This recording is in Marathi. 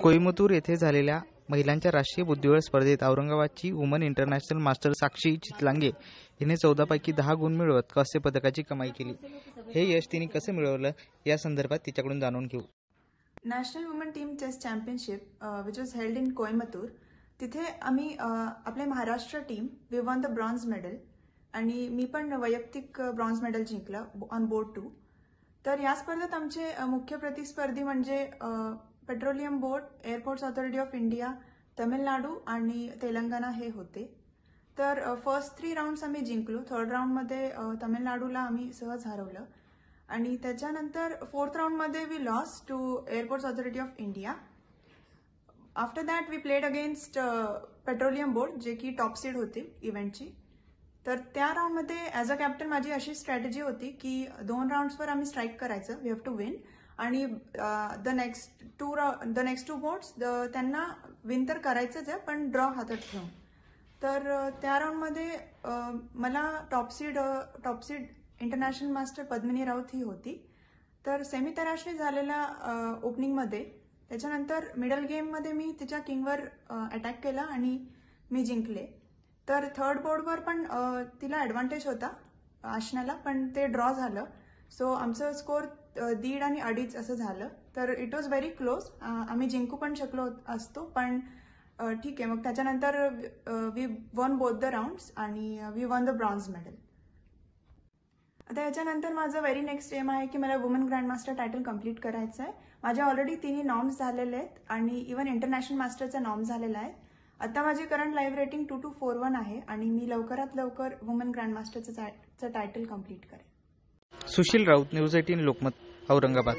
कोईमतूर येथे झालेल्या महिलांच्या राष्ट्रीय बुद्धिबळ स्पर्धेत औरंगाबादची वुमन इंटरनॅशनल मास्टर साक्षी चितलांगे हिने 14 पैकी 10 गुण मिळवत कांस्य पदकाची कमाई केली। हे यश तिने कसे मिळवलं या संदर्भात तिच्याकडून जाणून घेऊ। National woman team chess championship which was held in Coimbatore, तिथे आम्ही आपले Maharashtra team we won the bronze medal आणि मी पण वैयक्तिक ब्रॉन्झ मेडल जिंकलं ऑन बोर्ड 2। तर या स्पर्धेत आमचे मुख्य प्रतिस्पर्धी म्हणजे petroleum board, airports authority of India, Tamil Nadu आणि तेलंगणा हे होते। तर फर्स्ट 3 राऊंड्स आम्ही जिंकलो। थर्ड राऊंडमध्ये तमिळनाडूला आम्ही सहज हरवलं आणि त्याच्यानंतर फोर्थ राऊंडमध्ये we lost to airports authority of India. After that we played against petroleum board जे की टॉप सीड होते इव्हेंटची। तर त्या राऊंडमध्ये ॲज अ कॅप्टन माझी अशी स्ट्रॅटेजी होती की 2 राऊंड्सवर आम्ही स्ट्राईक करायचं, वी हॅव टू विन, आणि द नेक्स्ट टू बोर्ड्स त्यांना विन तर करायचंच आहे पण ड्रॉ हातात घेऊन। तर त्या राऊंडमध्ये मला top seed international master Padmini Raut ही होती। तर सेमी तराशने झालेल्या ओपनिंगमध्ये त्याच्यानंतर मिडल गेममध्ये मी तिच्या किंगवर अटॅक केला आणि मी जिंकले। तर थर्ड बोर्डवर पण तिला ॲडव्हान्टेज होता आशनाला, पण ते ड्रॉ झालं। सो आमचं स्कोअर 1.5 आणि 2.5 असं झालं। तर इट वॉज व्हेरी क्लोज, आम्ही जिंकू पण शकलो असतो, पण ठीक आहे। मग त्याच्यानंतर we won both the rounds आणि we won the bronze medal. आता याच्यानंतर माझं व्हेरी नेक्स्ट एम आहे की मला वुमन ग्रँडमास्टर टायटल कंप्लीट करायचं आहे। माझ्या ऑलरेडी 3 नॉर्म्स झालेले आहेत आणि इव्हन इंटरनॅशनल मास्टरचा नॉर्म झालेला आहे। आता माझी करंट लाईव्ह रेटिंग 2241 आहे आणि मी लवकरात लवकर वुमन ग्रँडमास्टरचं टायटल कंप्लीट करेन। सुशील राऊत, न्यूज 18 लोकमत, औरंगाबाद।